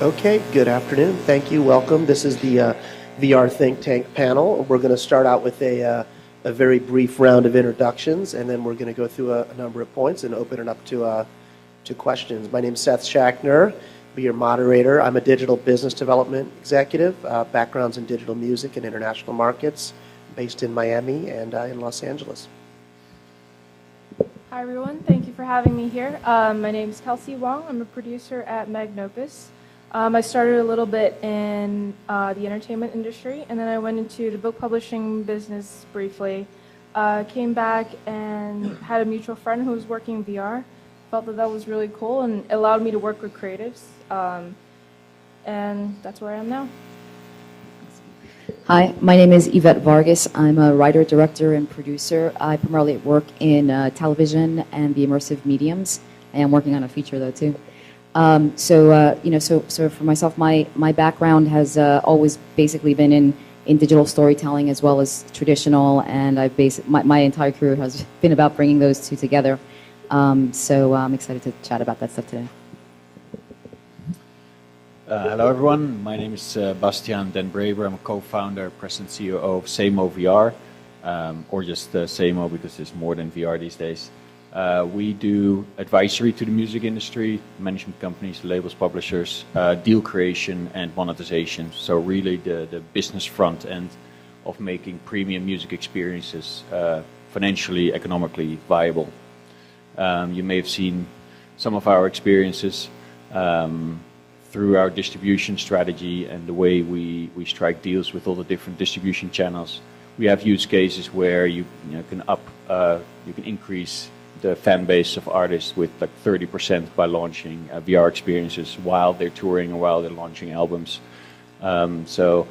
Okay, good afternoon. Thank you. Welcome. This is the VR Think Tank panel. We're going to start out with a very brief round of introductions, and then we're going to go through a number of points and open it up to questions. My name is Seth Shackner. Be your moderator. I'm a digital business development executive, backgrounds in digital music and international markets, based in Miami and in Los Angeles. Hi everyone, thank you for having me here. My name is Kelsey Wong. I'm a producer at Magnopus. I started a little bit in the entertainment industry, and then I went into the book publishing business briefly. Came back and had a mutual friend who was working in VR. Felt that that was really cool and it allowed me to work with creatives. And that's where I am now. Hi, my name is Yvette Vargas. I'm a writer, director, and producer. I primarily work in television and the immersive mediums. I am working on a feature though too. So for myself, my background has always basically been in digital storytelling as well as traditional, and my entire career has been about bringing those two together. So I'm excited to chat about that stuff today. Hello everyone, my name is Bastiaan Den Braber. I'm a co-founder, president, CEO of Samo VR, or just Samo because there's more than VR these days. We do advisory to the music industry, management companies, labels, publishers, deal creation and monetization. So really the business front end of making premium music experiences financially, economically viable. You may have seen some of our experiences through our distribution strategy and the way we strike deals with all the different distribution channels. We have use cases where you can increase the fan base of artists with like 30% by launching VR experiences while they're touring or while they're launching albums. So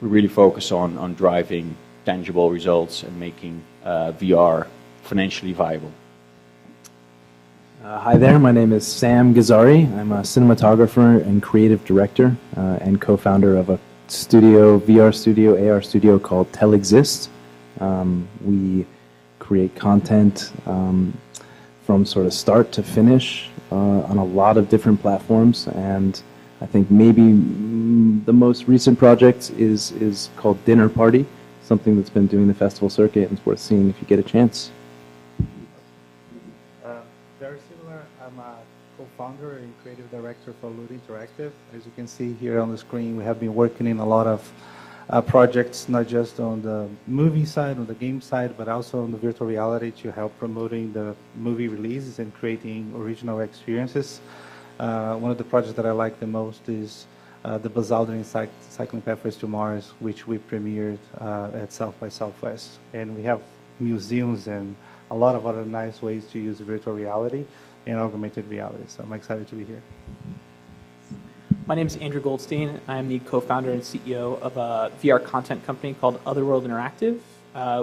we really focus on driving tangible results and making VR financially viable. Hi there, my name is Sam Gazzari. I'm a cinematographer and creative director and co-founder of a VR studio, AR studio called Telexist. We create content from sort of start to finish on a lot of different platforms, and I think maybe the most recent project is called Dinner Party, something that's been doing the festival circuit and it's worth seeing if you get a chance. Very similar. I'm a co-founder and creative director for Loot Interactive. As you can see here on the screen, we have been working in a lot of projects, not just on the movie side, on the game side, but also on the virtual reality to help promoting the movie releases and creating original experiences. One of the projects that I like the most is the Buzz Aldrin Cycling Pathways to Mars, which we premiered at South by Southwest. And we have museums and a lot of other nice ways to use virtual reality and augmented reality. So I'm excited to be here. My name is Andrew Goldstein. I'm the co-founder and CEO of a VR content company called Otherworld Interactive.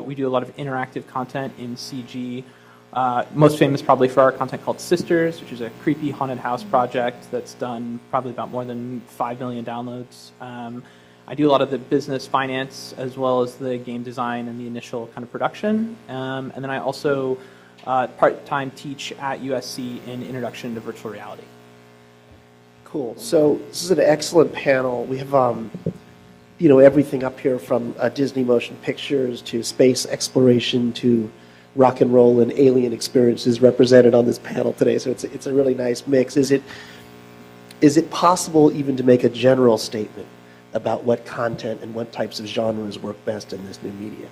We do a lot of interactive content in CG. Most famous probably for our content called Sisters, which is a creepy haunted house project that's done probably about more than 5 million downloads. I do a lot of the business finance as well as the game design and the initial kind of production. And then I also part-time teach at USC in Introduction to Virtual Reality. Cool. So this is an excellent panel. We have, everything up here from Disney Motion Pictures to space exploration to rock and roll and alien experiences represented on this panel today. So it's a really nice mix. Is it possible even to make a general statement about what content and what types of genres work best in this new media?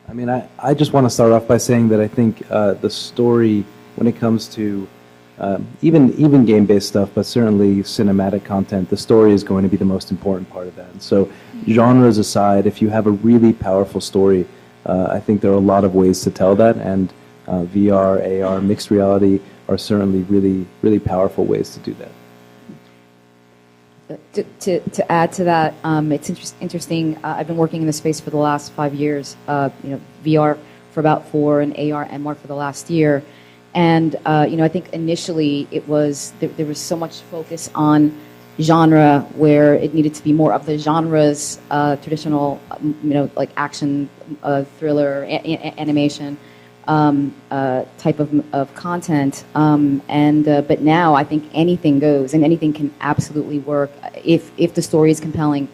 I mean, I just want to start off by saying that I think the story, when it comes to even game-based stuff, but certainly cinematic content, the story is going to be the most important part of that. And so genres aside, if you have a really powerful story, I think there are a lot of ways to tell that, and VR, AR, mixed reality are certainly really, really powerful ways to do that. To add to that, it's interesting. I've been working in this space for the last 5 years. VR for about 4, and AR, MR for the last year. And I think initially it was there was so much focus on genre where it needed to be more of the genres, traditional, like action, thriller, animation. type of content. But now I think anything goes, and anything can absolutely work if the story is compelling,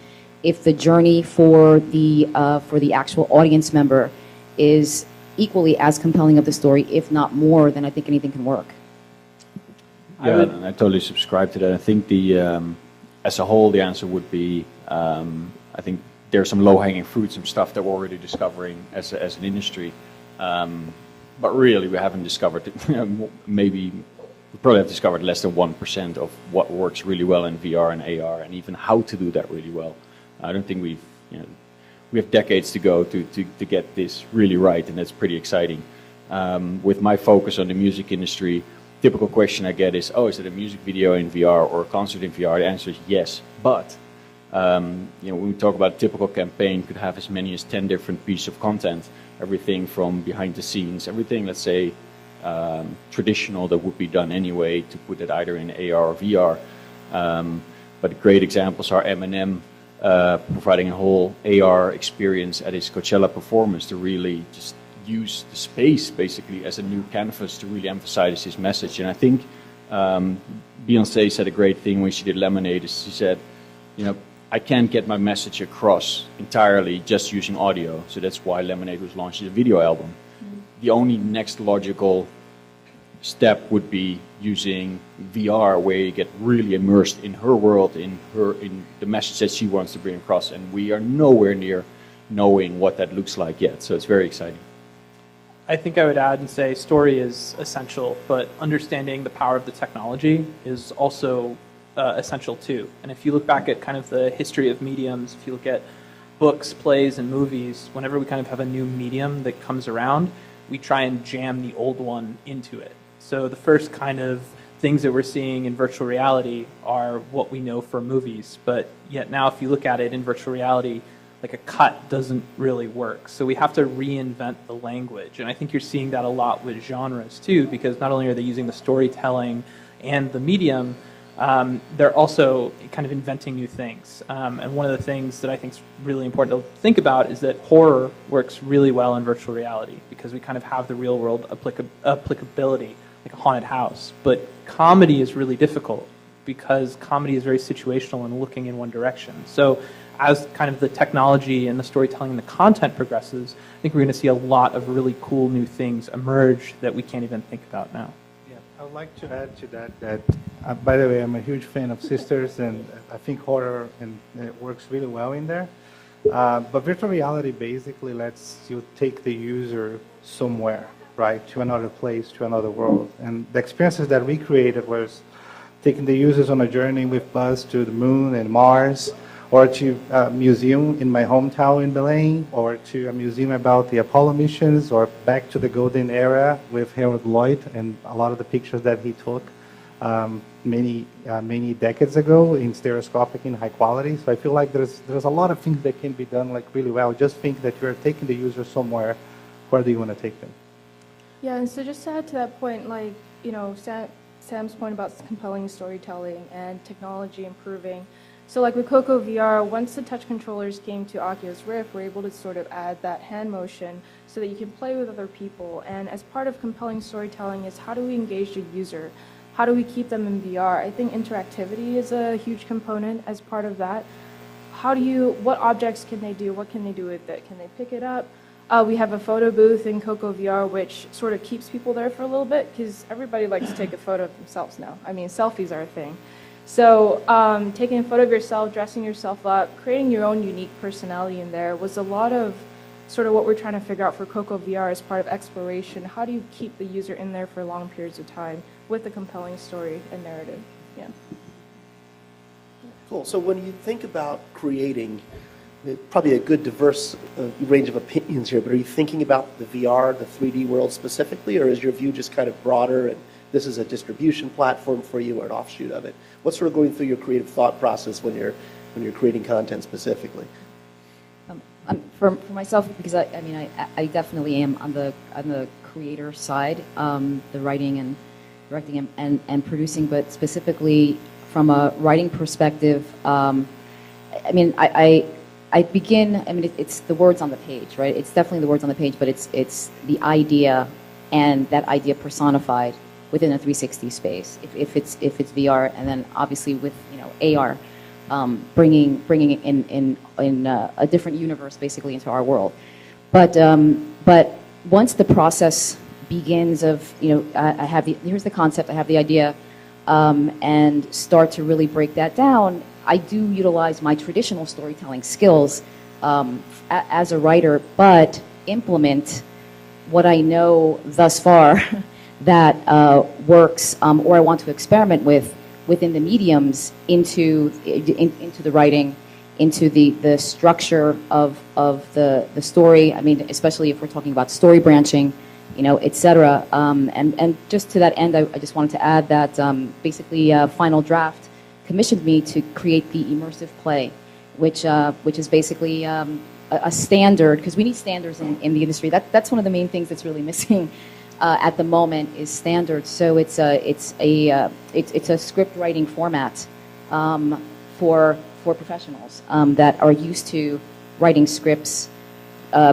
if the journey for the actual audience member is equally as compelling of the story, if not more, then I think anything can work. Yeah, and I totally subscribe to that. I think as a whole, the answer would be, I think there's some low-hanging fruit, some stuff that we're already discovering as an industry. But really, we haven't discovered it. Maybe we probably have discovered less than 1% of what works really well in VR and AR, and even how to do that really well. I don't think we have decades to go to get this really right, and that's pretty exciting. With my focus on the music industry, typical question I get is, is it a music video in VR or a concert in VR? The answer is yes, but when we talk about a typical campaign, could have as many as 10 different pieces of content, everything from behind the scenes, everything, let's say, traditional that would be done anyway, to put it either in AR or VR. But great examples are Eminem providing a whole AR experience at his Coachella performance to really just use the space basically as a new canvas to really emphasize his message. And I think Beyonce said a great thing when she did Lemonade. Is she said, I can't get my message across entirely just using audio. So that's why Lemonade was launched as a video album. Mm-hmm. The only next logical step would be using VR, where you get really immersed in her world, in the message that she wants to bring across. And we are nowhere near knowing what that looks like yet. So it's very exciting. I think I would add and say story is essential, but understanding the power of the technology is also essential too. And if you look back at kind of the history of mediums, if you look at books, plays, and movies, whenever we kind of have a new medium that comes around, we try and jam the old one into it. So the first kind of things that we're seeing in virtual reality are what we know for movies, but yet now if you look at it in virtual reality, like a cut doesn't really work. So we have to reinvent the language. And I think you're seeing that a lot with genres too, because not only are they using the storytelling and the medium, they're also kind of inventing new things. And one of the things that I think is really important to think about is that horror works really well in virtual reality because we kind of have the real world applicability, like a haunted house. But comedy is really difficult because comedy is very situational and looking in one direction. So as kind of the technology and the storytelling and the content progresses, I think we're going to see a lot of really cool new things emerge that we can't even think about now. Yeah, I would like to add to that, by the way, I'm a huge fan of Sisters, and I think horror and it works really well in there. But virtual reality basically lets you take the user somewhere, right, to another place, to another world. And the experiences that we created was taking the users on a journey with Buzz to the moon and Mars, or to a museum in my hometown in Belém, or to a museum about the Apollo missions, or back to the golden era with Harold Lloyd and a lot of the pictures that he took many decades ago in stereoscopic in high quality. So I feel like there's a lot of things that can be done like really well. Just think that you're taking the user somewhere. Where do you want to take them? Yeah, and so just to add to that point, like, Sam's point about compelling storytelling and technology improving. So like with Coco VR, once the touch controllers came to Oculus Rift, we're able to sort of add that hand motion so that you can play with other people. And as part of compelling storytelling is how do we engage the user? How do we keep them in VR? I think interactivity is a huge component as part of that. What objects can they do? What can they do with it? Can they pick it up? We have a photo booth in Coco VR, which sort of keeps people there for a little bit because everybody likes to take a photo of themselves now. I mean, selfies are a thing. So taking a photo of yourself, dressing yourself up, creating your own unique personality in there was a lot of sort of what we're trying to figure out for Coco VR as part of exploration. How do you keep the user in there for long periods of time with a compelling story and narrative? Yeah. Cool. So when you think about creating, probably a good diverse range of opinions here, but are you thinking about the VR, the 3D world specifically, or is your view just kind of broader and this is a distribution platform for you or an offshoot of it? What's sort of going through your creative thought process when you're creating content specifically? For myself, because I definitely am on the creator side, the writing and directing and producing, but specifically from a writing perspective, it's the words on the page, right? It's definitely the words on the page, but it's the idea and that idea personified within a 360 space. If it's VR, and then obviously with AR, bringing in a different universe basically into our world. But once the process begins of I have here's the concept, I have the idea, and start to really break that down, I do utilize my traditional storytelling skills as a writer, but implement what I know thus far that works, or I want to experiment with within the mediums into the writing, into the structure of the story. I mean, especially if we're talking about story branching, et cetera. And just to that end, I just wanted to add that basically Final Draft commissioned me to create the immersive play, which is basically a standard, because we need standards in the industry. That's one of the main things that's really missing at the moment is standards. So it's a script writing format for professionals that are used to writing scripts,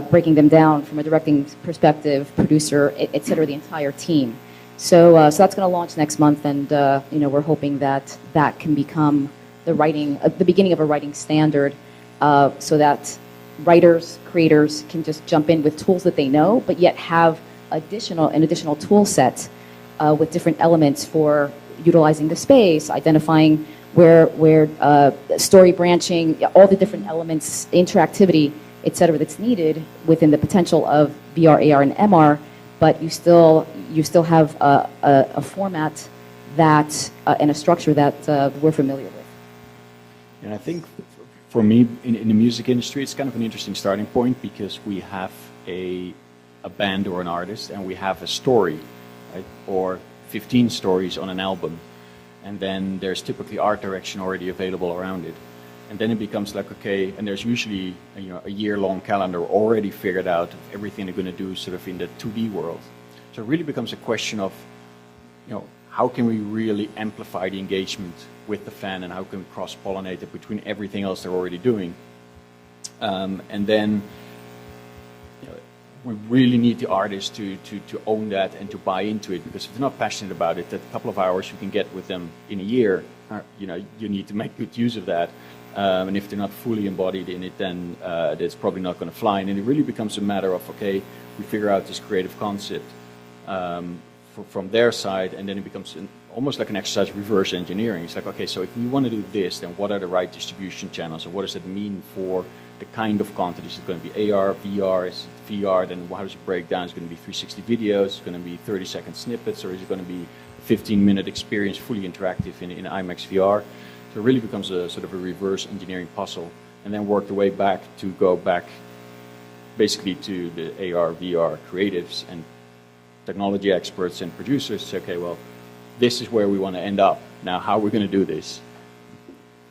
breaking them down from a directing perspective, producer, et cetera, the entire team. So that's going to launch next month, and we're hoping that that can become the beginning of a writing standard, so that writers, creators can just jump in with tools that they know, but yet have an additional tool set with different elements for utilizing the space, identifying where story branching, all the different elements, interactivity, et cetera, that's needed within the potential of VR, AR, and MR, but you still have a format that and a structure that we're familiar with. And I think for me, in the music industry, it's kind of an interesting starting point, because we have a band or an artist, and we have a story, right? Or 15 stories on an album, and then there's typically art direction already available around it. And then it becomes like, okay, and there's usually a year-long calendar already figured out of everything they're going to do sort of in the 2D world. So it really becomes a question of, how can we really amplify the engagement with the fan, and how can we cross-pollinate it between everything else they're already doing? And then we really need the artists to own that and to buy into it, because if they're not passionate about it, that couple of hours you can get with them in a year, you need to make good use of that. And if they're not fully embodied in it, then that's probably not going to fly. And it really becomes a matter of, okay, we figure out this creative concept from their side, and then it becomes almost like an exercise of reverse engineering. It's like, okay, so if we want to do this, then what are the right distribution channels, and what does it mean for the kind of content? Is it going to be AR, VR, is it VR, then how does it break down? Is it going to be 360 videos, is it going to be 30-second snippets, or is it going to be a 15-minute experience, fully interactive in IMAX VR? So it really becomes a sort of a reverse engineering puzzle, and then work the way back to go back basically to the AR, VR creatives and technology experts and producers to say, okay, well, this is where we want to end up. Now, how are we going to do this?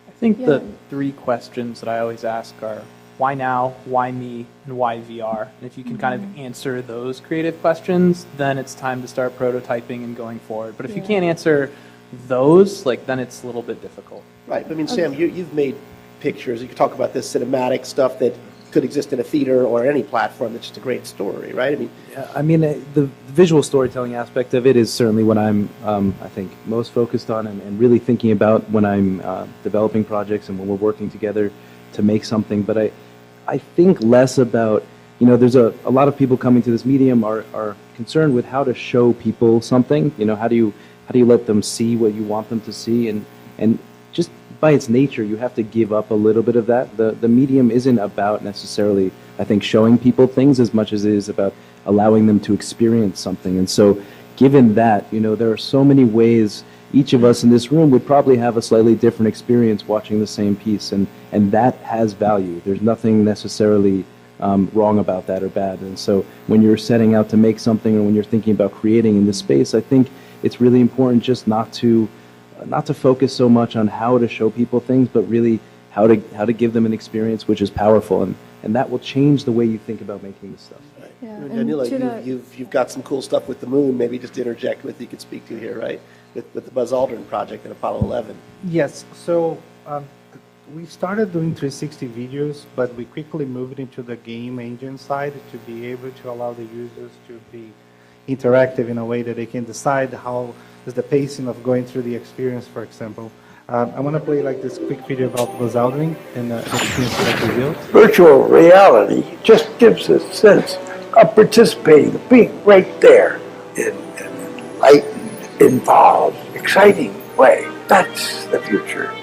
I think the three questions that I always ask are, why now, why me, and why VR? And if you can kind of answer those creative questions, then it's time to start prototyping and going forward. But if you can't answer those, then it's a little bit difficult. Right. I mean, Sam, you've made pictures. You could talk about this cinematic stuff that could exist in a theater or any platform that's just a great story, right? The visual storytelling aspect of it is certainly what I'm, I think, most focused on and really thinking about when I'm developing projects and when we're working together to make something. But I think less about, there's a lot of people coming to this medium are concerned with how to show people something. How do you let them see what you want them to see? And just by its nature, you have to give up a little bit of that. The medium isn't about necessarily, I think, showing people things as much as it is about allowing them to experience something. And so given that, there are so many ways each of us in this room would probably have a slightly different experience watching the same piece, and that has value. There's nothing necessarily wrong about that or bad. And so when you're setting out to make something, or when you're thinking about creating in this space, I think it's really important just not to focus so much on how to show people things, but really how to give them an experience which is powerful, and that will change the way you think about making this stuff. Right. Yeah, And and Danila, to you've got some cool stuff with the moon. Maybe just interject with you could speak to here, right? With the Buzz Aldrin project and Apollo 11. Yes, so we started doing 360 videos, but we quickly moved into the game engine side to be able to allow the users to be interactive in a way that they can decide how is the pacing of going through the experience, for example. I want to play like this quick video about Buzz Aldrin and the experience that we built. Virtual reality just gives a sense of participating, being right there in an enlightened, involved, exciting way. That's the future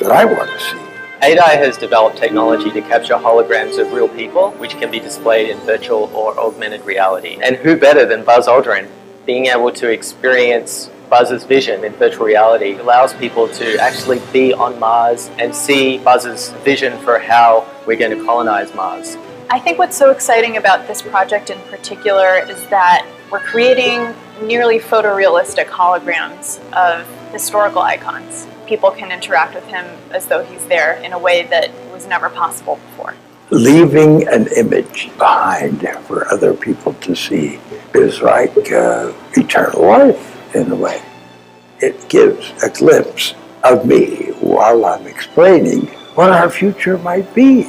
that I want to see. ADI has developed technology to capture holograms of real people, which can be displayed in virtual or augmented reality. And who better than Buzz Aldrin? Being able to experience Buzz's vision in virtual reality allows people to actually be on Mars and see Buzz's vision for how we're going to colonize Mars. I think what's so exciting about this project in particular is that we're creating nearly photorealistic holograms of historical icons. People can interact with him as though he's there in a way that was never possible before. Leaving an image behind for other people to see is like eternal life in a way. It gives a glimpse of me while I'm explaining what our future might be.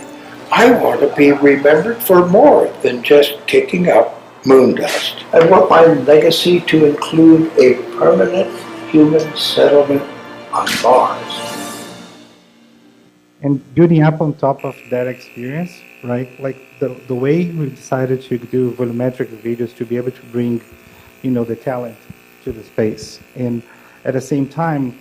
I want to be remembered for more than just kicking up moon dust. I want my legacy to include a permanent human settlement on Mars. And building up on top of that experience, right? Like the way we decided to do volumetric videos to be able to bring, the talent to the space. And at the same time,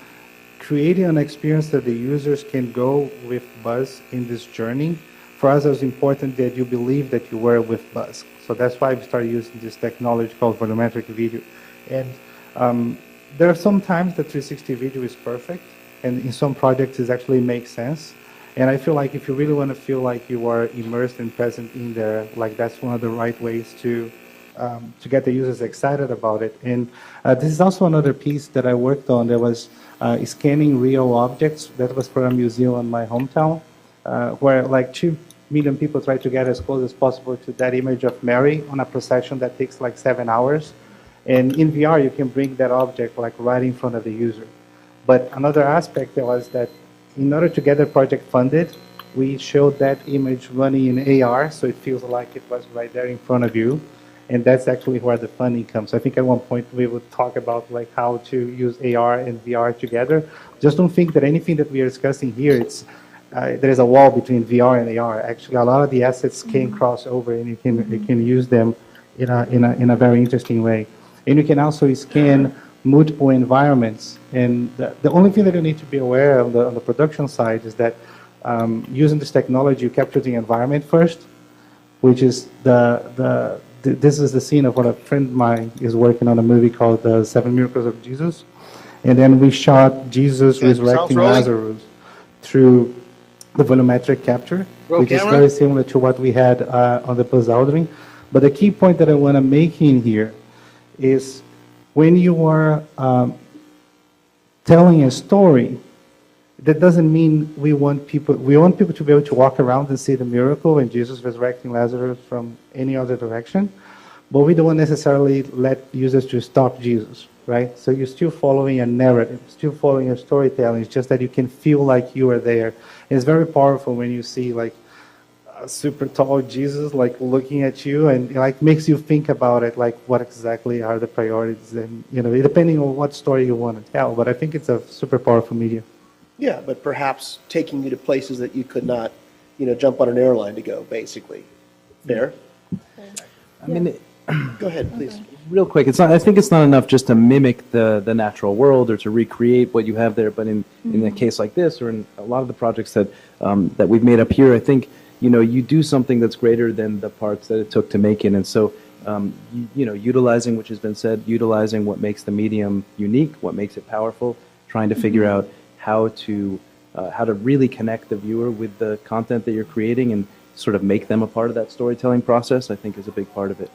creating an experience that the users can go with Buzz in this journey. For us, it was important that you believe that you were with Buzz. So that's why we started using this technology called volumetric video. And there are some times that 360 video is perfect, and in some projects it actually makes sense. And I feel like if you really want to feel like you are immersed and present in there, like that's one of the right ways to get the users excited about it. And this is also another piece that I worked on. There was scanning real objects. That was for a museum in my hometown, where like 2 million people try to get as close as possible to that image of Mary on a procession that takes like 7 hours. And in VR, you can bring that object like right in front of the user. But another aspect was that in order to get the project funded, we showed that image running in AR, so it feels like it was right there in front of you. And that's actually where the funding comes. I think at one point we would talk about like how to use AR and VR together. Just don't think that anything that we are discussing here, there is a wall between VR and AR. Actually, a lot of the assets can cross over, and you can use them in a very interesting way. And you can also scan multiple environments. And the only thing that you need to be aware of on the production side is that using this technology, you capture the environment first, which is this is the scene of what a friend of mine is working on a movie called The 7 Miracles of Jesus. And then we shot Jesus resurrecting Lazarus through the volumetric capture, which is very similar to what we had on the Buzz Aldrin. But the key point that I want to make in here is when you are telling a story, that doesn't mean we want people to be able to walk around and see the miracle and Jesus resurrecting Lazarus from any other direction, but we don't necessarily let users to stop Jesus, right? So you're still following a narrative, still following a storytelling. It's just that you can feel like you are there. And it's very powerful when you see like a super tall Jesus like looking at you, and it like makes you think about it, like what exactly are the priorities, and depending on what story you want to tell. But I think it's a super powerful media. Yeah, but perhaps taking you to places that you could not, jump on an airline to go, basically. Fair? I mean, Go ahead, please. real quick, I think it's not enough just to mimic the natural world or to recreate what you have there. But in a case like this, or in a lot of the projects that we've made up here, I think you do something that's greater than the parts that it took to make it. And so utilizing, which has been said, utilizing what makes the medium unique, what makes it powerful, trying to figure out how to really connect the viewer with the content that you're creating and sort of make them a part of that storytelling process, I think is a big part of it.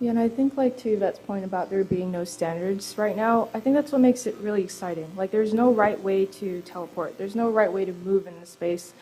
Yeah, and I think like to Yvette's point about there being no standards right now, I think that's what makes it really exciting. Like there's no right way to teleport. There's no right way to move in the space.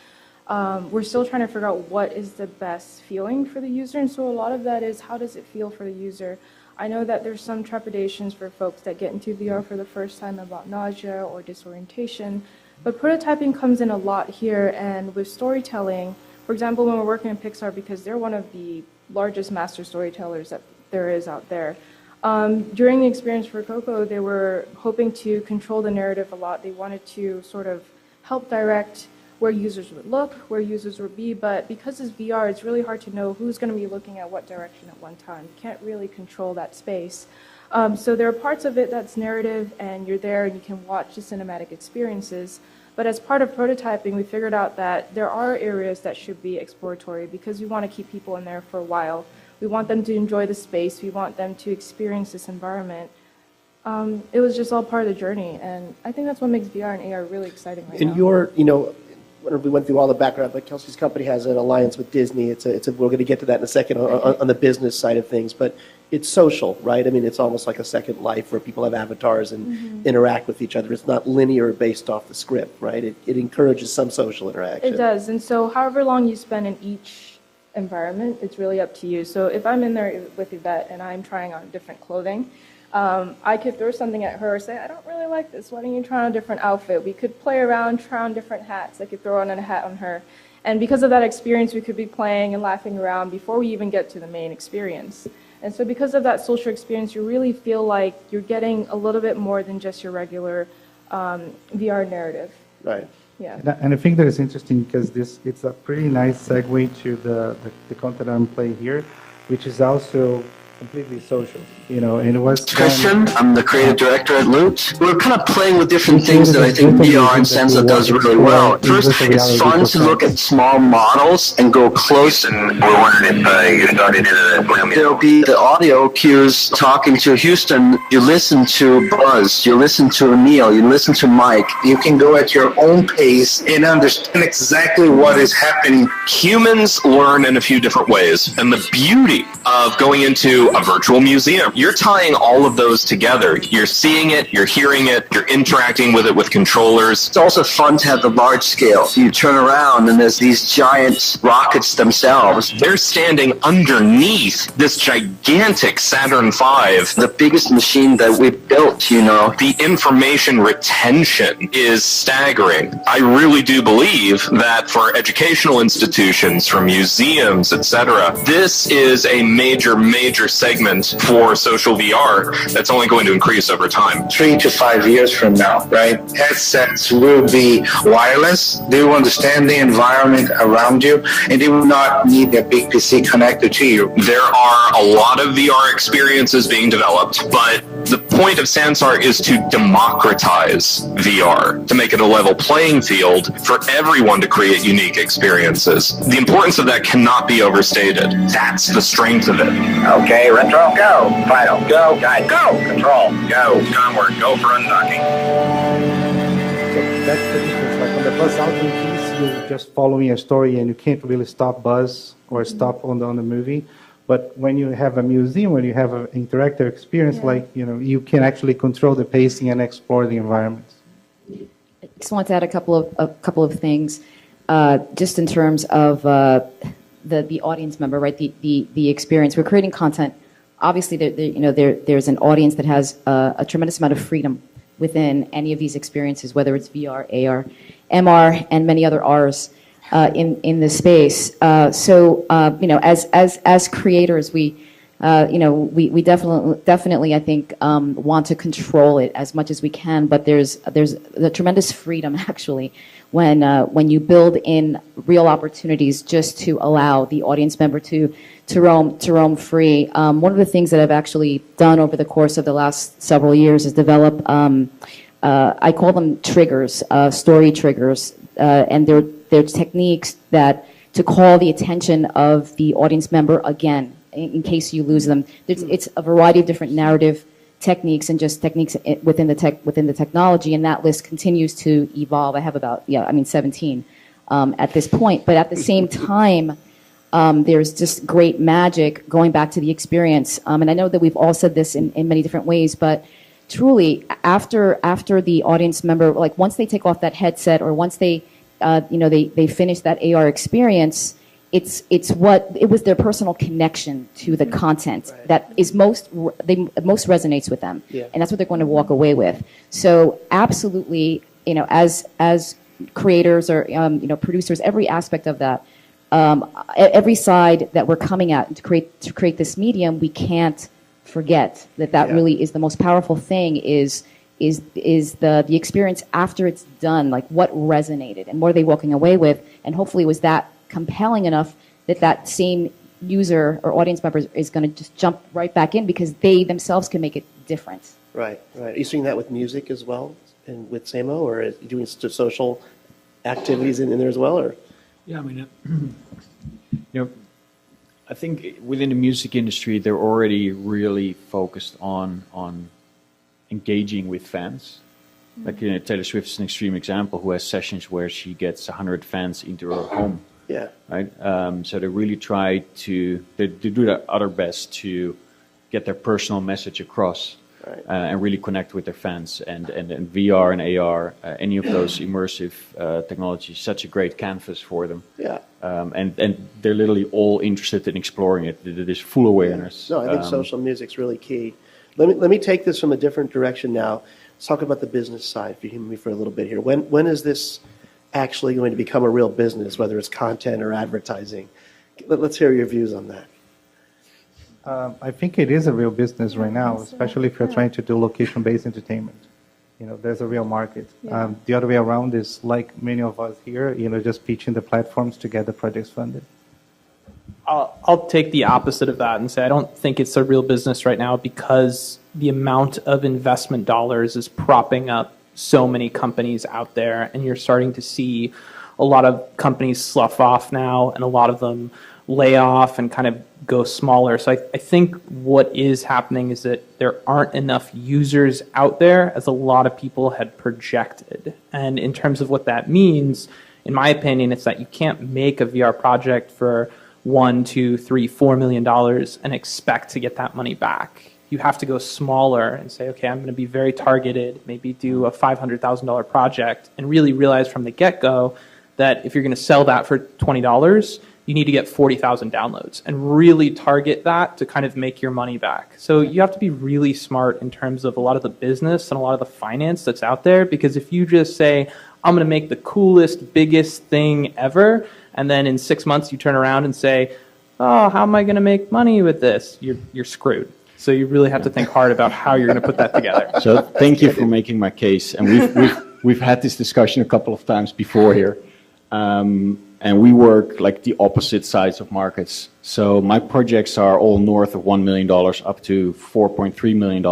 We're still trying to figure out what is the best feeling for the user, and so a lot of that is how does it feel for the user. I know that there's some trepidations for folks that get into VR for the first time about nausea or disorientation, but prototyping comes in a lot here, and with storytelling, for example, when we're working in Pixar, because they're one of the largest master storytellers that there is out there, During the experience for Coco, they were hoping to control the narrative a lot. They wanted to sort of help direct where users would look, where users would be, but because it's VR, it's really hard to know who's going to be looking at what direction at one time. You can't really control that space. So there are parts of it that's narrative, and you're there and you can watch the cinematic experiences. But as part of prototyping, we figured out that there are areas that should be exploratory because we want to keep people in there for a while. We want them to enjoy the space. We want them to experience this environment. It was just all part of the journey, and I think that's what makes VR and AR really exciting right now. And your, you know, we went through all the background, but Kelsey's company has an alliance with Disney. We're going to get to that in a second on the business side of things, but it's social, right? I mean, it's almost like a second life where people have avatars and interact with each other. It's not linear based off the script, right? It encourages some social interaction. It does, and so however long you spend in each environment, it's really up to you. So if I'm in there with Yvette and I'm trying on different clothing, I could throw something at her, say, I don't really like this, why don't you try on a different outfit? We could play around, try on different hats. I could throw on a hat on her. And because of that experience, we could be playing and laughing around before we even get to the main experience. And so because of that social experience, you really feel like you're getting a little bit more than just your regular VR narrative. Right. Yeah. And I think that is interesting because it's a pretty nice segue to the content I'm playing here, which is also completely social, you know, and it was Christian. I'm the creative director at Loot. We're kind of playing with different things that I think VR and Sensa does really well. First, it's fun to look at small models and go close. And we're wondering if you started in there'll be the audio cues talking to Houston. You listen to Buzz, you listen to Emil, you listen to Mike. You can go at your own pace and understand exactly what is happening. Humans learn in a few different ways, and the beauty of going into a virtual museum, you're tying all of those together. You're seeing it, you're hearing it, you're interacting with it with controllers. It's also fun to have the large scale. You turn around and there's these giant rockets themselves. They're standing underneath this gigantic Saturn V. The biggest machine that we built, you know. The information retention is staggering. I really do believe that for educational institutions, for museums, etc., this is a major segment for social VR that's only going to increase over time. 3 to 5 years from now, right? Headsets will be wireless. They will understand the environment around you, and they will not need a big PC connected to you. There are a lot of VR experiences being developed, but the point of Sansar is to democratize VR, to make it a level playing field for everyone to create unique experiences. The importance of that cannot be overstated. That's the strength of it. Okay, Retro, go. Final, go. Guide, go. Control, go. Onward, go for undocking. So that's the difference. Like on the Buzz Aldrin piece, you're just following a story and you can't really stop Buzz or stop on the movie. But when you have a museum, when you have an interactive experience, like, you know, you can actually control the pacing and explore the environments. I just want to add a couple of things, just in terms of the audience member, right? The experience. We're creating content. Obviously, there's an audience that has a tremendous amount of freedom within any of these experiences, whether it's VR, AR, MR, and many other Rs in the space. So as creators, we definitely I think want to control it as much as we can. But there's the tremendous freedom actually when you build in real opportunities just to allow the audience member to roam free. One of the things that I've actually done over the course of the last several years is develop, I call them triggers, story triggers, and they're techniques that to call the attention of the audience member again, in case you lose them. It's a variety of different narrative techniques and just techniques within the technology, and that list continues to evolve. I have about 17 at this point, but at the same time, there's just great magic going back to the experience. And I know that we've all said this in many different ways, but truly, after the audience member, like once they take off that headset or once they finish that AR experience, it was their personal connection to the content that is most resonates with them, and that's what they're going to walk away with. So absolutely, as creators or producers, every aspect of that, every side that we're coming at to create this medium, we can't forget that that Yeah. really is the most powerful thing is the experience after it's done, like what resonated and what are they walking away with, and hopefully was that compelling enough that that same user or audience member is going to just jump right back in because they themselves can make it different. Right, right. Are you seeing that with music as well, and with Samo, or are you doing social activities in there as well, or? Yeah, I mean, I think within the music industry, they're already really focused on engaging with fans. Like, Taylor Swift is an extreme example who has sessions where she gets 100 fans into her home. Yeah. Right. So they really try to do their utter best to get their personal message across. Right. And really connect with their fans, and VR and AR, any of those immersive technologies, such a great canvas for them. Yeah. And they're literally all interested in exploring it. There's full awareness. No, I think social music's really key. Let me take this from a different direction now. Let's talk about the business side, if you hear me for a little bit here. When is this actually going to become a real business, whether it's content or advertising? Let's hear your views on that. I think it is a real business right now, especially if you're trying to do location-based entertainment. There's a real market. Yeah. The other way around is like many of us here, just pitching the platforms to get the projects funded. I'll take the opposite of that and say I don't think it's a real business right now because the amount of investment dollars is propping up so many companies out there, and you're starting to see a lot of companies slough off now, and a lot of them lay off and kind of go smaller. So I think what is happening is that there aren't enough users out there as a lot of people had projected. And in terms of what that means, in my opinion, it's that you can't make a VR project for $1, $2, $3, $4 million and expect to get that money back. You have to go smaller and say, okay, I'm going to be very targeted, maybe do a $500,000 project, and really realize from the get-go that if you're going to sell that for $20, you need to get 40,000 downloads and really target that to kind of make your money back. So you have to be really smart in terms of a lot of the business and a lot of the finance that's out there, because if you just say, I'm going to make the coolest, biggest thing ever, and then in 6 months you turn around and say, oh, how am I going to make money with this? You're screwed. So you really have to think hard about how you're going to put that together. So thank you for making my case. And we've had this discussion a couple of times before here. And we work like the opposite sides of markets. So my projects are all north of $1 million up to $4.3 million.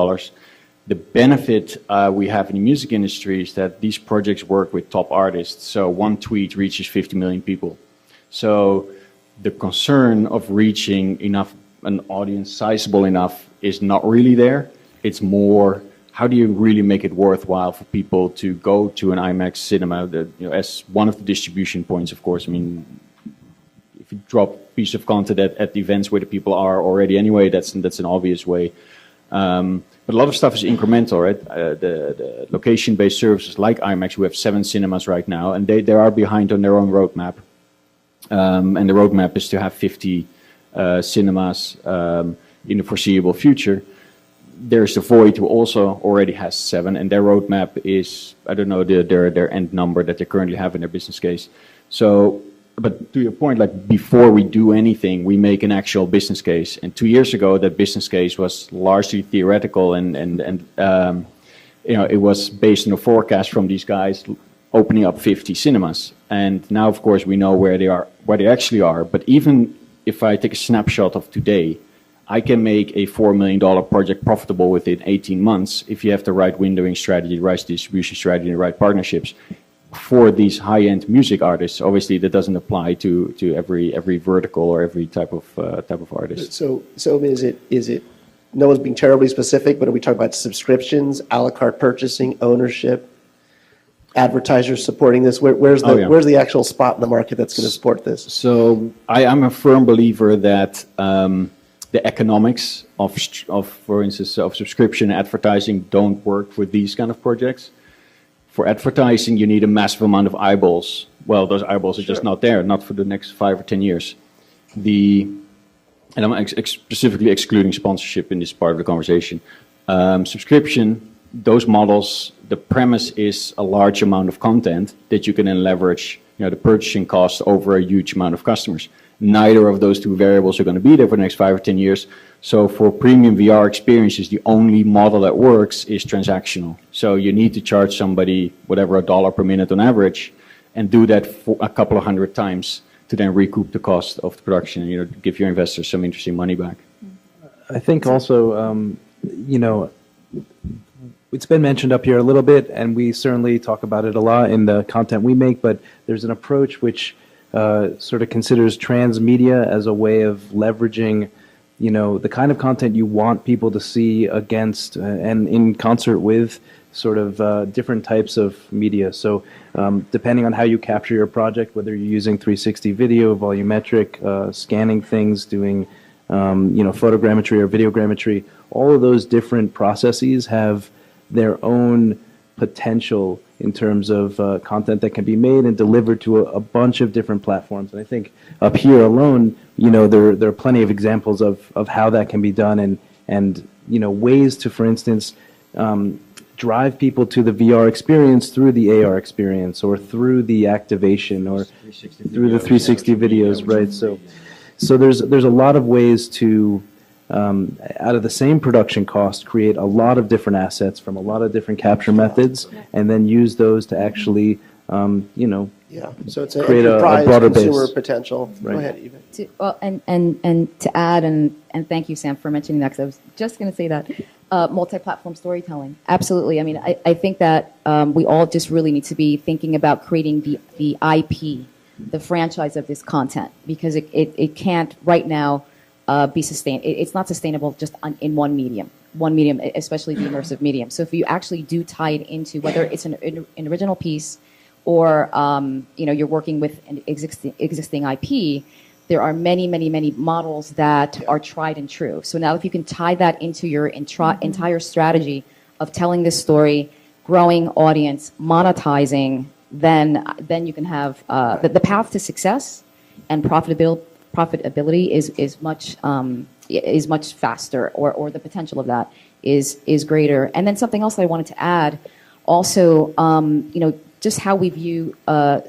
The benefit we have in the music industry is that these projects work with top artists. So one tweet reaches 50 million people. So the concern of reaching an audience sizable enough is not really there. It's more, how do you really make it worthwhile for people to go to an IMAX cinema? As one of the distribution points, of course. I mean, if you drop a piece of content at the events where the people are already anyway, that's an obvious way. But a lot of stuff is incremental, right? The location-based services like IMAX, we have 7 cinemas right now, and they are behind on their own roadmap. And the roadmap is to have 50 cinemas in the foreseeable future. There's the Void, who also already has 7, and their roadmap is, I don't know their end number that they currently have in their business case. So, but to your point, like before we do anything, we make an actual business case. And 2 years ago, that business case was largely theoretical, and it was based on a forecast from these guys opening up 50 cinemas. And now, of course, we know where they actually are. But even if I take a snapshot of today, I can make a $4 million project profitable within 18 months if you have the right windowing strategy, the right distribution strategy, and the right partnerships. For these high-end music artists, obviously that doesn't apply to every vertical or every type of artist. So I mean, is it? No one's being terribly specific, but are we talking about subscriptions, a la carte purchasing, ownership, advertisers supporting this? Where's the actual spot in the market that's going to support this? So I'm a firm believer that the economics of, for instance, of subscription advertising don't work for these kind of projects. For advertising, you need a massive amount of eyeballs. Well, those eyeballs are just not there, not for the next 5 or 10 years. And I'm specifically excluding sponsorship in this part of the conversation. Subscription, those models, the premise is a large amount of content that you can then leverage, the purchasing cost over a huge amount of customers. neither of those two variables are going to be there for the next 5 or 10 years. So for premium VR experiences, the only model that works is transactional. So you need to charge somebody whatever $1 per minute on average, and do that for a couple of hundred times to then recoup the cost of the production and, you know, give your investors some interesting money back. I think also, you know, it's been mentioned up here a little bit, and we certainly talk about it a lot in the content we make, but there's an approach which sort of considers transmedia as a way of leveraging, you know, the kind of content you want people to see against and in concert with sort of different types of media. So depending on how you capture your project, whether you're using 360 video, volumetric, scanning things, doing you know, photogrammetry or videogrammetry, all of those different processes have their own potential in terms of content that can be made and delivered to a bunch of different platforms. And I think up here alone, you know, there are plenty of examples of how that can be done, and you know, ways to, for instance, drive people to the VR experience through the AR experience, or through the activation, or through the 360 videos, right? So there's a lot of ways to, out of the same production cost, create a lot of different assets from a lot of different capture methods, and then use those to actually, you know, so it's create a broader consumer base. potential. Right. Go ahead, Eva. Well, and to add, and thank you, Sam, for mentioning that, because I was just going to say that, multi-platform storytelling. Absolutely. I mean, I think that we all just really need to be thinking about creating the IP, the franchise of this content, because it can't right now be sustained. It's not sustainable just in one medium, especially the immersive medium. So if you actually do tie it into, whether it's an original piece, or you know, you're working with an existing IP, there are many models that are tried and true. So now if you can tie that into your entire strategy of telling this story, growing audience, monetizing, then you can have the path to success and profitability is much faster, or the potential of that is greater. And then something else I wanted to add, also, you know, just how we view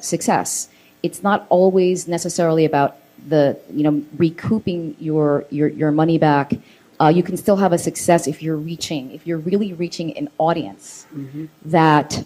success. It's not always necessarily about recouping your money back. You can still have a success if you're really reaching an audience that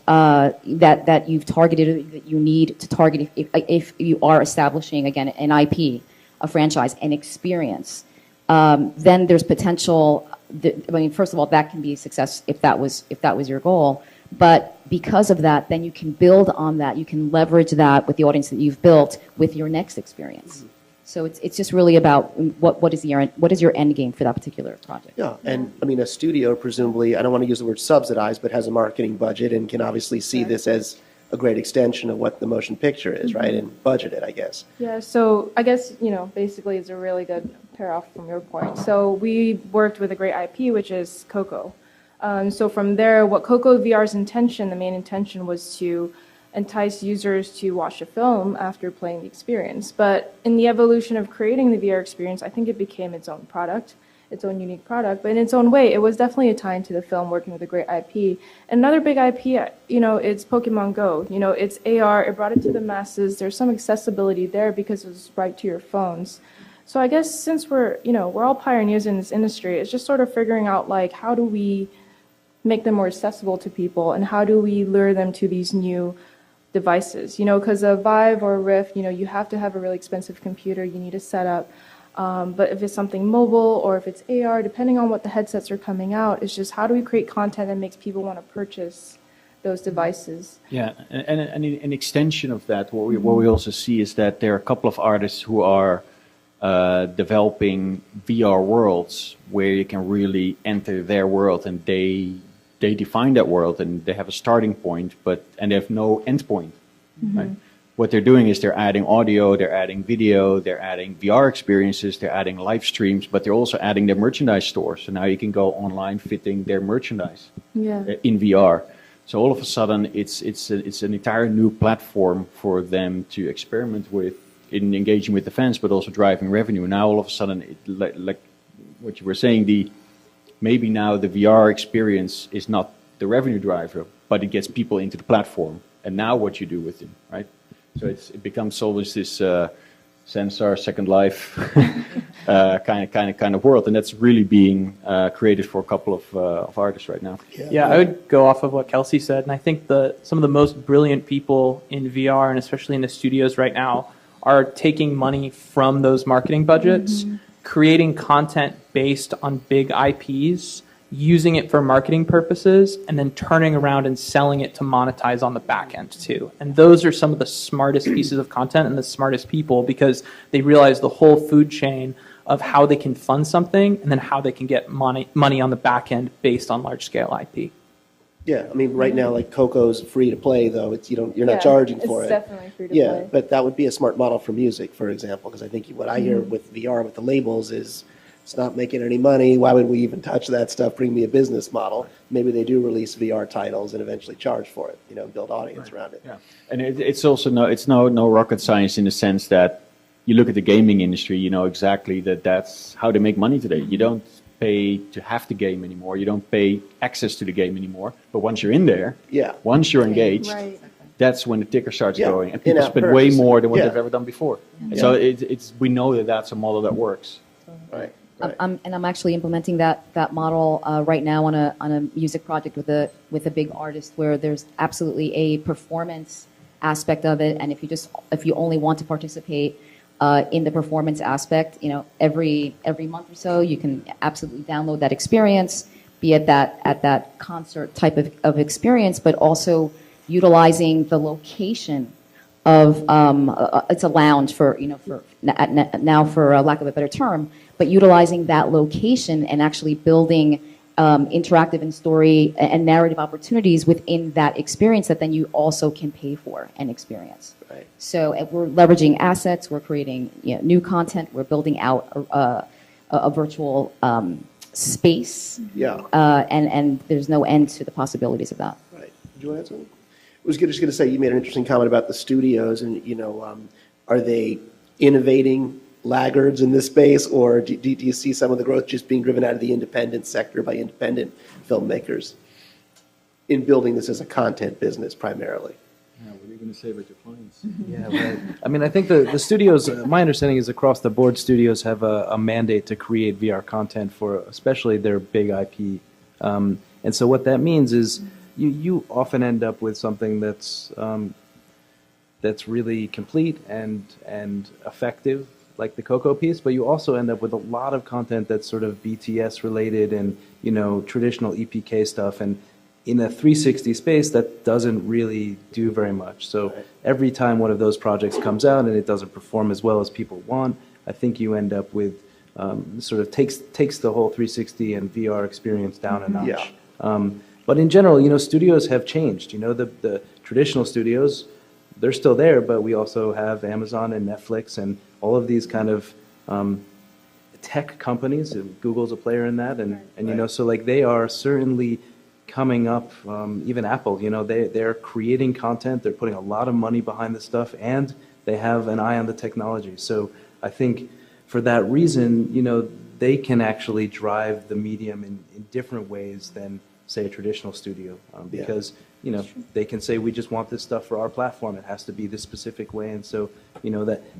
you've targeted, that you need to target. If you are establishing, again, an IP, a franchise, an experience, then there's potential. I mean, first of all, that can be a success if that was your goal. But because of that, then you can build on that. You can leverage that with the audience that you've built with your next experience. So it's just really about what is your end game for that particular project. Yeah, and I mean, a studio, presumably, I don't want to use the word subsidized, but has a marketing budget and can obviously see this as a great extension of what the motion picture is, right? And budget it, I guess. Yeah, so I guess, you know, basically it's a really good pair off from your point. So we worked with a great IP, which is Coco. So from there, what Coco VR's intention, the main intention, was to entice users to watch a film after playing the experience. But in the evolution of creating the VR experience, I think it became its own product, its own unique product. But in its own way, it was definitely a tie into the film, working with a great IP. And another big IP, you know, it's Pokemon Go. You know, it's AR. It brought it to the masses. There's some accessibility there because it was right to your phones. So I guess since we're all pioneers in this industry, it's just sort of figuring out, like, how do we make them more accessible to people, and how do we lure them to these new devices? You know, because a Vive or a Rift, you know, you have to have a really expensive computer, you need a setup. But if it's something mobile, or if it's AR, depending on what the headsets are coming out, it's just how do we create content that makes people want to purchase those devices? Yeah, and an extension of that, what we also see is that there are a couple of artists who are developing VR worlds where you can really enter their world, and they define that world, and they have a starting point, and they have no end point. Right? What they're doing is they're adding audio, they're adding video, they're adding VR experiences, they're adding live streams, but they're also adding their merchandise store. So now you can go online fitting their merchandise in VR. So all of a sudden, it's an entire new platform for them to experiment with in engaging with the fans, but also driving revenue. Now all of a sudden, like what you were saying, maybe now the VR experience is not the revenue driver, but it gets people into the platform. And now what you do with it, right? So it becomes always this Sensar, Second Life kind of world, and that's really being created for a couple of artists right now. Yeah, I would go off of what Kelsey said, and I think some of the most brilliant people in VR, and especially in the studios right now, are taking money from those marketing budgets, creating content based on big IPs, using it for marketing purposes, and then turning around and selling it to monetize on the back end too. And those are some of the smartest pieces of content and the smartest people, because they realize the whole food chain of how they can fund something and then how they can get money on the back end based on large scale IP. Yeah, I mean, right now, like Coco's free to play, though. It's you're not charging for it. It's definitely free to Yeah, play. but that would be a smart model for music, for example, because I think what I hear with VR, with the labels, is it's not making any money. Why would we even touch that stuff? Bring me a business model. Maybe they do release VR titles and eventually charge for it, build audience around it. Yeah, and it's also no rocket science in the sense that you look at the gaming industry, you know exactly that's how they make money today. You don't pay to have the game anymore. You don't pay access to the game anymore. But once you're in there, once you're engaged, Right. that's when the ticker starts Yeah, going, and people in-app spend way purchase. more than what Yeah. they've ever done before. And so we know that's a model that works. Right. And I'm actually implementing that model right now on a music project with a big artist, where there's absolutely a performance aspect of it. And if you only want to participate in the performance aspect, every month or so, you can absolutely download that experience, be at that concert type of experience, but also utilizing the location of it's a lounge for now, for lack of a better term, but utilizing that location and actually building interactive and story and narrative opportunities within that experience that then you also can pay for and experience. Right. So we're leveraging assets, we're creating new content, we're building out a virtual space, and there's no end to the possibilities of that. Right. Did you want to add something? I was just going to say, you made an interesting comment about the studios, and are they innovating laggards in this space, or do you see some of the growth just being driven out of the independent sector by independent filmmakers in building this as a content business primarily? Yeah, what are you going to say about your clients? Yeah, right. I mean, I think the studios, my understanding is across the board, studios have a mandate to create VR content for especially their big IP. And so what that means is you often end up with something that's really complete and effective, like the Coco piece, but you also end up with a lot of content that's sort of BTS related and, traditional EPK stuff. And in a 360 space, that doesn't really do very much. So every time one of those projects comes out and it doesn't perform as well as people want, I think you end up with sort of takes the whole 360 and VR experience down a notch. Yeah. But in general, studios have changed. The traditional studios, they're still there, but we also have Amazon and Netflix and all of these kind of tech companies. Google's a player in that, and so like they are certainly coming up. Even Apple, they're creating content. They're putting a lot of money behind this stuff, and they have an eye on the technology. So I think for that reason, they can actually drive the medium in different ways than, say, a traditional studio, because they can say, we just want this stuff for our platform. It has to be this specific way, and so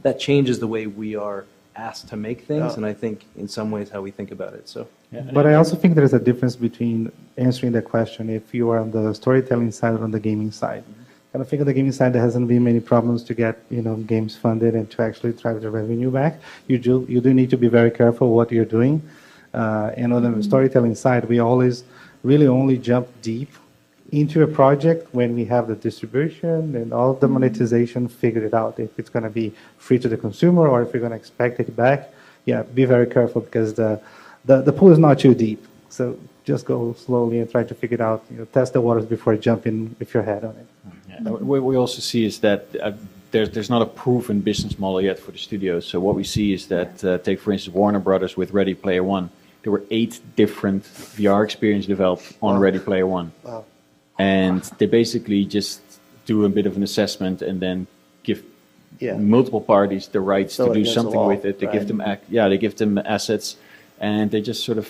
that changes the way we are asked to make things, and I think in some ways how we think about it. So, but I also think there is a difference between answering the question if you are on the storytelling side or on the gaming side. And I think on the gaming side there hasn't been many problems to get games funded and to actually drive the revenue back. You do need to be very careful what you're doing. And on the storytelling side, we always really only jump deep into a project when we have the distribution and all the monetization figured out. If it's going to be free to the consumer or if you're going to expect it back, be very careful, because the pool is not too deep. So just go slowly and try to figure it out. Test the waters before jumping with your head on it. Yeah. What we also see is that there's not a proven business model yet for the studios. So what we see is that, take for instance Warner Brothers with Ready Player One. There were 8 different VR experiences developed on Ready Player One. Wow. And they basically just do a bit of an assessment and then give multiple parties the rights to do something with it. They give them they give them assets, and they just sort of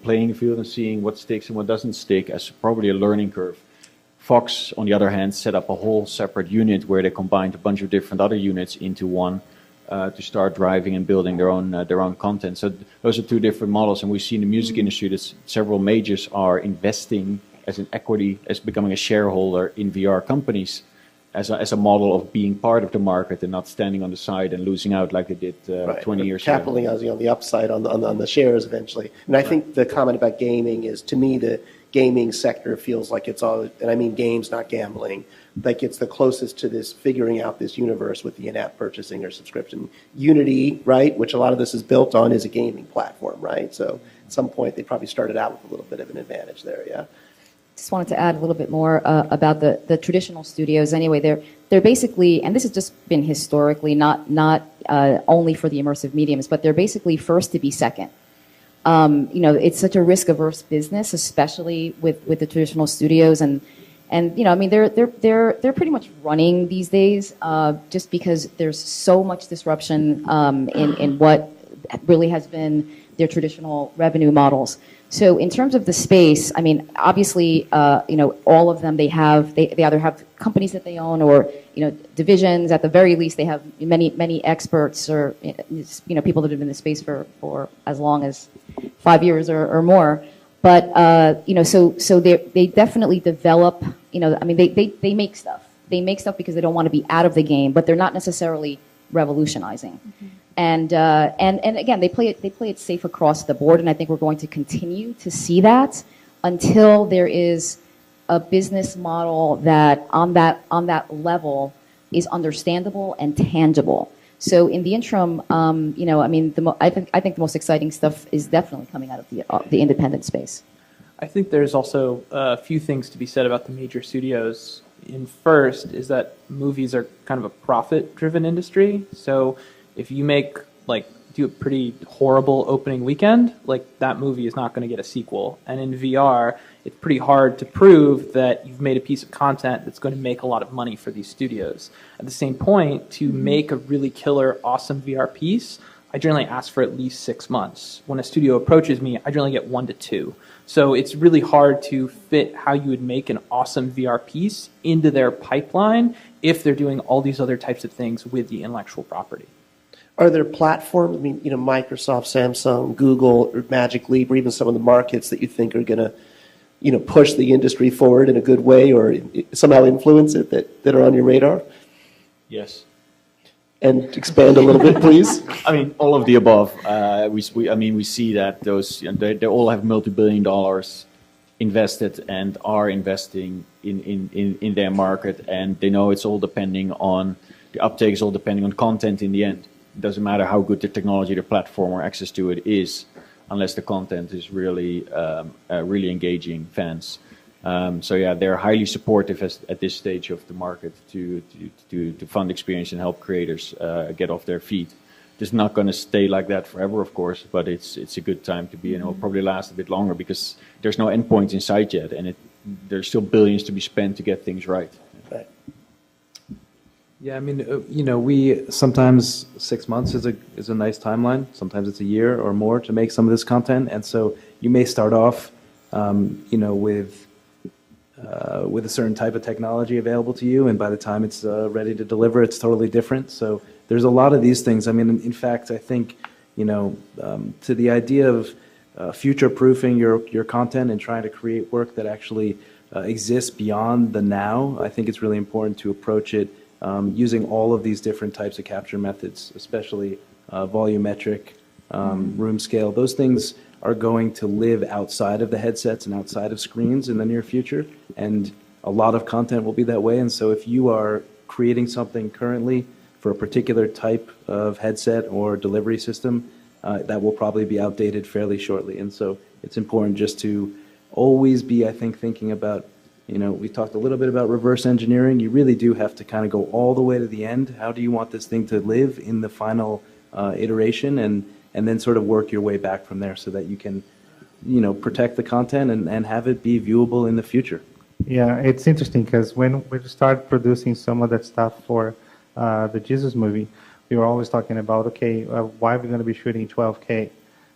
playing the field and seeing what sticks and what doesn't stick as probably a learning curve. Fox, on the other hand, set up a whole separate unit where they combined a bunch of different other units into one to start driving and building their own content. So those are two different models, and we see in the music industry that several majors are investing as an equity, as becoming a shareholder in VR companies, as a model of being part of the market and not standing on the side and losing out like they did 20 years ago. Capitalizing on the upside on the shares eventually. And I think the comment about gaming is, to me, the gaming sector feels like it's all, and I mean games, not gambling, like it's the closest to this figuring out this universe with the in-app purchasing or subscription. Unity, right, which a lot of this is built on, is a gaming platform, right? So at some point they probably started out with a little bit of an advantage there, yeah? Just wanted to add a little bit more about the traditional studios. Anyway, they're basically, and this has just been historically, not only for the immersive mediums, but they're basically first to be second. It's such a risk-averse business, especially with the traditional studios, and they're pretty much running these days, just because there's so much disruption in what really has been their traditional revenue models. So in terms of the space, I mean, obviously, all of them, they either have companies that they own or, divisions. At the very least, they have many experts or, people that have been in the space for as long as 5 years or more. But, so they definitely develop, they make stuff. They make stuff because they don't want to be out of the game, but they're not necessarily revolutionizing. Mm-hmm. And again, they play it safe across the board, and I think we're going to continue to see that until there is a business model that on that level is understandable and tangible. So in the interim, I think the most exciting stuff is definitely coming out of the independent space. I think there's also a few things to be said about the major studios. First is that movies are kind of a profit-driven industry, so if you do a pretty horrible opening weekend, that movie is not going to get a sequel. And in VR, it's pretty hard to prove that you've made a piece of content that's going to make a lot of money for these studios. At the same point, to make a really killer, awesome VR piece, I generally ask for at least 6 months. When a studio approaches me, I generally get 1 to 2. So it's really hard to fit how you would make an awesome VR piece into their pipeline if they're doing all these other types of things with the intellectual property. Are there platforms, Microsoft, Samsung, Google, or Magic Leap, or even some of the markets that you think are going to, push the industry forward in a good way or somehow influence it that are on your radar? Yes. And expand a little bit, please. All of the above. We see that those they all have multi-billion dollars invested and are investing in their market, and they know it's all depending on the uptake is all depending on content in the end. It doesn't matter how good the technology, the platform, or access to it is, unless the content is really engaging fans. They're highly supportive at this stage of the market to fund experience and help creators get off their feet. It's not going to stay like that forever, of course, but it's a good time to be, and it will probably last a bit longer because there's no endpoint in sight yet, and there's still billions to be spent to get things right. Right. Yeah, we sometimes 6 months is a nice timeline. Sometimes it's a year or more to make some of this content, and so you may start off, with a certain type of technology available to you, and by the time it's ready to deliver, it's totally different. So there's a lot of these things. In fact, I think, to the idea of future-proofing your content and trying to create work that actually exists beyond the now, I think it's really important to approach it using all of these different types of capture methods, especially volumetric, room scale. Those things are going to live outside of the headsets and outside of screens in the near future, and a lot of content will be that way. And so if you are creating something currently for a particular type of headset or delivery system, that will probably be outdated fairly shortly. And so it's important just to always be, I think, thinking about, we talked a little bit about reverse engineering. You really do have to kind of go all the way to the end. How do you want this thing to live in the final iteration, and then sort of work your way back from there so that you can, protect the content and have it be viewable in the future. Yeah, it's interesting because when we started producing some of that stuff for the Jesus movie, we were always talking about, okay, why are we going to be shooting 12K? It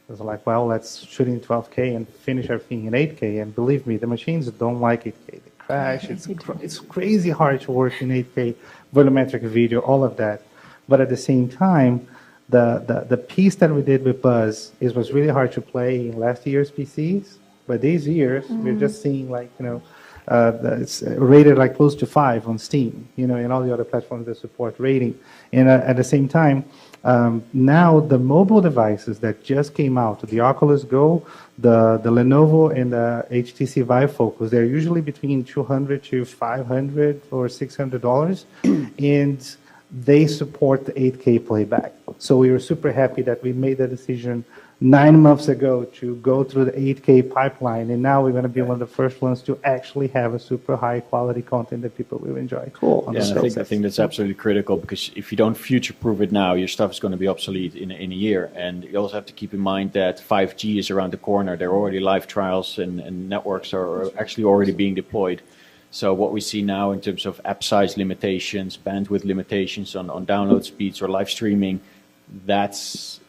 was like, well, let's shoot in 12K and finish everything in 8K. And believe me, the machines don't like 8K. They crash. It's crazy hard to work in 8K, volumetric video, all of that. But at the same time, the piece that we did with Buzz was really hard to play in last year's PCs. But these years, we're just seeing like, it's rated like close to 5 on Steam, and all the other platforms that support rating. And at the same time, now the mobile devices that just came out, the Oculus Go, the Lenovo and the HTC Vive Focus, they're usually between $200 to $500 or $600, and they support the 8K playback. So we were super happy that we made the decision 9 months ago to go through the 8K pipeline, and now we're going to be one of the first ones to actually have a super high quality content that people will enjoy. Cool. Yeah, and I think that's absolutely critical, because if you don't future-proof it now, your stuff is going to be obsolete in a year. And you also have to keep in mind that 5G is around the corner. There are already live trials, and networks are actually already being deployed. So what we see now in terms of app size limitations, bandwidth limitations on download speeds or live streaming, that's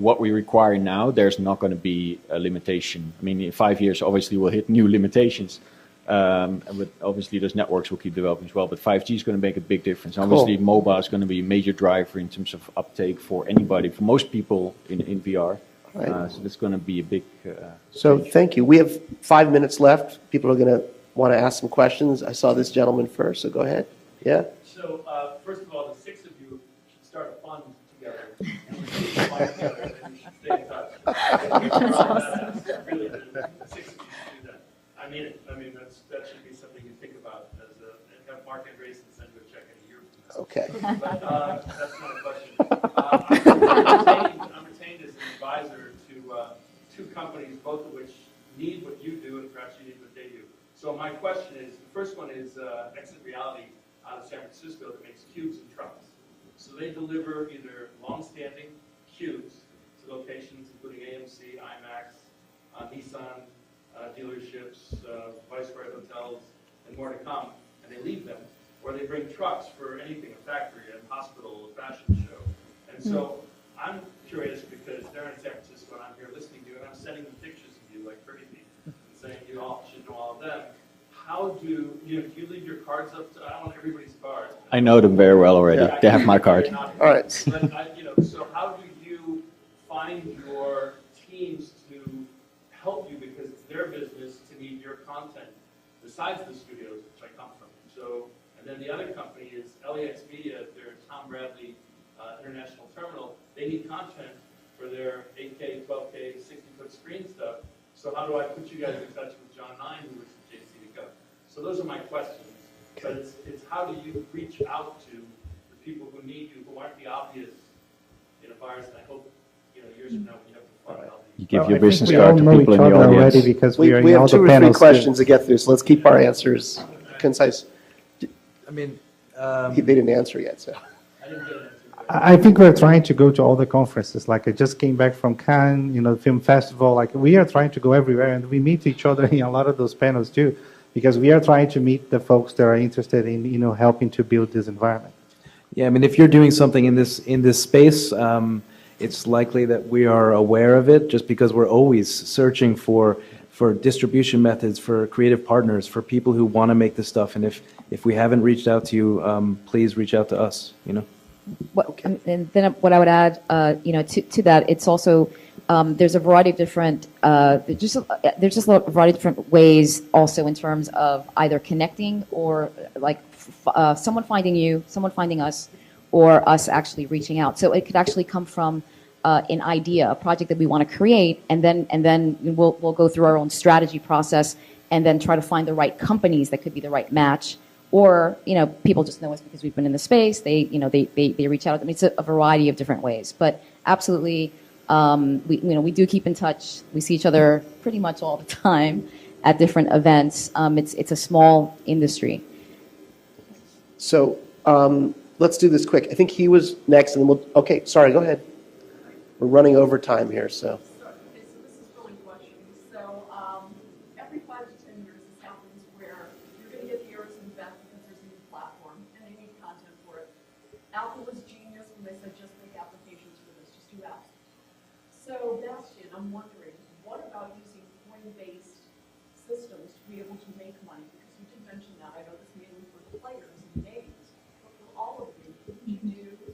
what we require now. There's not going to be a limitation. I mean, in 5 years, obviously, we'll hit new limitations. But obviously, those networks will keep developing as well. But 5G is going to make a big difference. Cool. Obviously, mobile is going to be a major driver in terms of uptake for anybody, for most people in VR. Right. So that's going to be a big So thank you. We have 5 minutes left. People are going to want to ask some questions. I saw this gentleman first, so go ahead. Yeah? So first of all, the 6 of you should start a fund together. And we should fund together, and you should stay in touch. Really, the 6 of you should do that. I mean it. I mean, that should be something you think about as and have Mark Andreessen send you a check in a year from now. Okay. But that's not a question. I'm retained as an advisor to 2 companies, both of which need what you do, and perhaps you need what they do. So my question is, the first one is Exit Reality out of San Francisco that makes cubes and trucks. So they deliver either long-standing cubes to locations including AMC, IMAX, Nissan dealerships, Viceroy hotels, and more to come, and they leave them. Or they bring trucks for anything, a factory, a hospital, a fashion show. And so I'm curious because they're in San Francisco and I'm here listening to you, and I'm sending them pictures of you like crazy. Saying you all should know all of them. How do you leave your cards up to? I don't want everybody's cards. I know them very well already. Yeah. They have my card. All right. But so how do you find your teams to help you, because it's their business to need your content besides the studios, which I come from. So, and then the other company is LAX Media. Their Tom Bradley International Terminal. They need content for their 8K, 12K, 60-foot screen stuff. So how do I put you guys in touch with John Nine, who was at JC to go? So those are my questions. But it's how do you reach out to the people who need you, who aren't the obvious buyers? And I hope years from now when you have to fund all these. You give your I think business we card all to know people each in the other audience. already because we are We in all have the 2 or 3 panels. questions to get through, so let's keep our answers concise. I mean, They didn't answer yet, so. I didn't get an answer. I think we're trying to go to all the conferences. Like I just came back from Cannes, the film festival. Like we are trying to go everywhere, and we meet each other in a lot of those panels too, because we are trying to meet the folks that are interested in helping to build this environment. yeah, I mean, if you're doing something in this space, it's likely that we are aware of it, just because we're always searching for distribution methods, for creative partners, for people who want to make this stuff. And if we haven't reached out to you, please reach out to us. And then what I would add, to that, it's also there's a variety of different there's just a variety of different ways also in terms of either connecting or like someone finding you, someone finding us, or us actually reaching out. So it could actually come from an idea, a project that we want to create, and then we'll go through our own strategy process and then try to find the right companies that could be the right match. Or, people just know us because we've been in the space. They reach out. I mean, it's a variety of different ways. But absolutely, we do keep in touch. We see each other pretty much all the time at different events. It's a small industry. So let's do this quick. I think he was next, and then okay, sorry, go ahead. We're running over time here, so. Okay, so this is really questions. So every 5 to 10 years, this happens where you're going to get the Ericsson back because there's a new platform, and they need content for it. Apple was genius when they said just make applications for this, just do apps. So Bastian, I'm wondering, what about using coin-based systems to be able to make money? Because you did mention that. I know this mainly for the players and games, but for all of you, what do you do to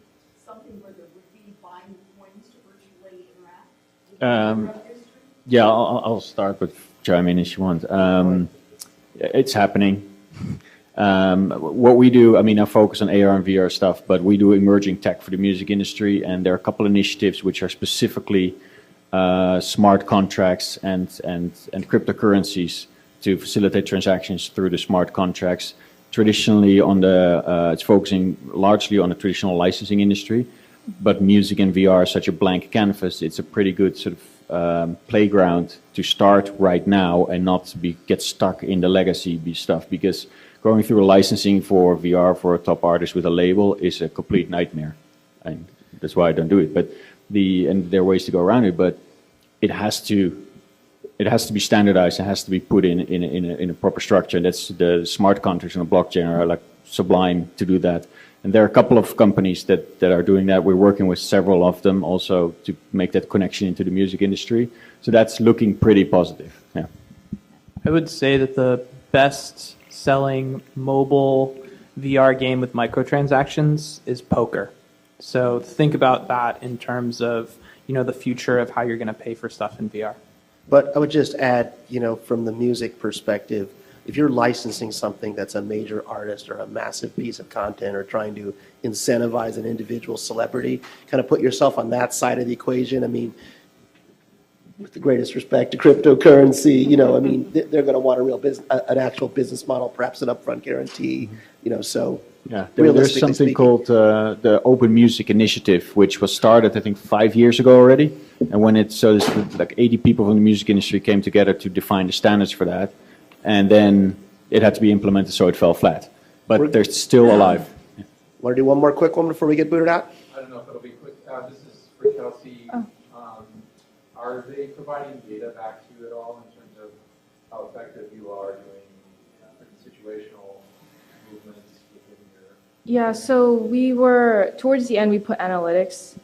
Yeah, I'll start, but chime in if you want. It's happening. What we do, I mean, I focus on AR and VR stuff, but we do emerging tech for the music industry, and there are a couple initiatives which are specifically smart contracts and cryptocurrencies to facilitate transactions through the smart contracts. Traditionally, it's focusing largely on the traditional licensing industry, but music and VR is such a blank canvas. It's a pretty good sort of playground to start right now and not get stuck in the legacy stuff, because going through a licensing for VR for a top artist with a label is a complete nightmare, and that's why I don't do it. But there are ways to go around it, but it has to be standardized. It has to be put in a proper structure. That's the smart contracts on the blockchain are like sublime to do that. And there are a couple of companies that are doing that. We're working with several of them also to make that connection into the music industry. So that's looking pretty positive. Yeah. I would say that the best selling mobile VR game with microtransactions is poker. So think about that in terms of, the future of how you're going to pay for stuff in VR. But I would just add, from the music perspective, if you're licensing something that's a major artist or a massive piece of content or trying to incentivize an individual celebrity, kind of put yourself on that side of the equation. I mean, with the greatest respect to cryptocurrency, they're going to want an actual business model, perhaps an upfront guarantee, so. Yeah, there's something called the Open Music Initiative, which was started, I think, 5 years ago already. And when there's like 80 people from the music industry came together to define the standards for that. And then it had to be implemented, so it fell flat. But they're still alive. Want to do one more quick one before we get booted out? I don't know if it'll be quick. This is for Kelsey. Are they providing data back to you at all in terms of how effective you are doing situational movements within your... Yeah, so towards the end, we put analytics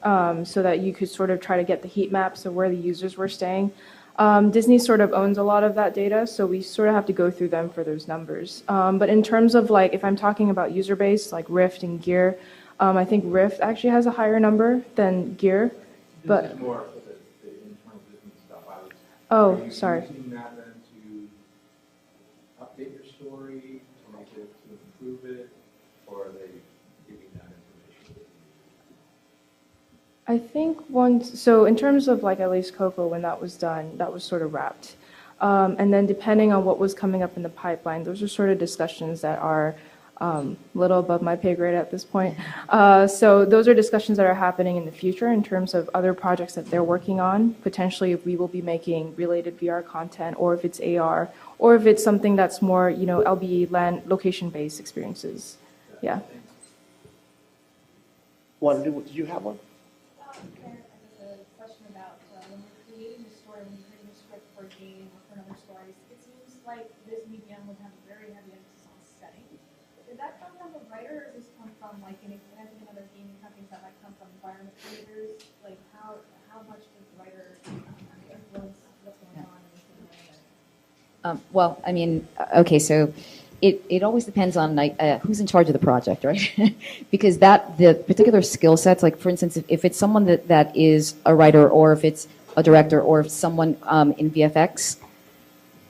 so that you could sort of try to get the heat maps of where the users were staying. Disney sort of owns a lot of that data, so we sort of have to go through them for those numbers. But in terms of if I'm talking about user base, like Rift and Gear, I think Rift actually has a higher number than Gear. This is more for the internal business stuff. Oh, sorry. Are you using that then to update your story, to make it, to improve it, or are they giving that information? I think so in terms of at least Coco, when that was done, that was sort of wrapped. And then depending on what was coming up in the pipeline, those are sort of discussions that are a little above my pay grade at this point. So those are discussions that are happening in the future in terms of other projects that they're working on. Potentially if we will be making related VR content, or if it's AR, or if it's something that's more, LBE, land, location-based experiences. Yeah. Did you have one? A question about when you're creating a story, when you're creating a script for a game or for another story, it seems like this medium would have a very heavy emphasis on setting. Did that come from the writer, or does this come from other gaming companies that might come from environment creators? How much does the writer influence what's going on in this? Okay, so it always depends on who's in charge of the project, right? Because the particular skill sets, for instance, if it's someone that is a writer, or if it's a director, or if someone in VFX,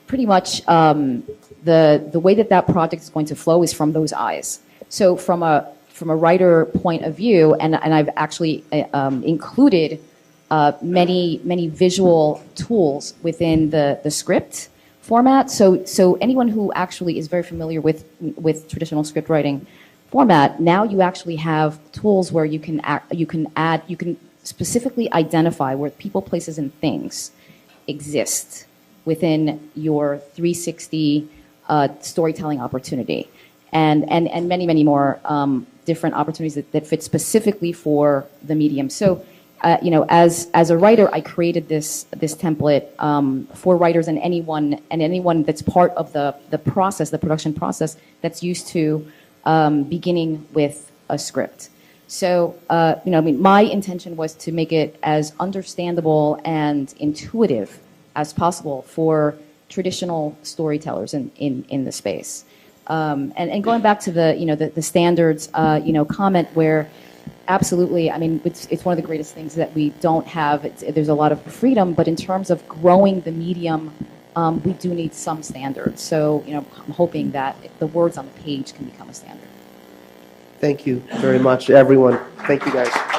pretty much the way that project is going to flow is from those eyes. So from a writer point of view, and I've actually included many visual tools within the script format. So anyone who actually is very familiar with traditional script writing format, now you actually have tools where you can specifically identify where people, places, and things exist within your 360 storytelling opportunity, and many more different opportunities that fit specifically for the medium. So. As a writer, I created this template for writers and anyone that's part of the process, the production process, that's used to beginning with a script. So, my intention was to make it as understandable and intuitive as possible for traditional storytellers in the space. And going back to the standards, comment where Absolutely. I mean, it's one of the greatest things that we don't have. There's a lot of freedom, but in terms of growing the medium, we do need some standards. So, I'm hoping that the words on the page can become a standard. Thank you very much, everyone. Thank you, guys.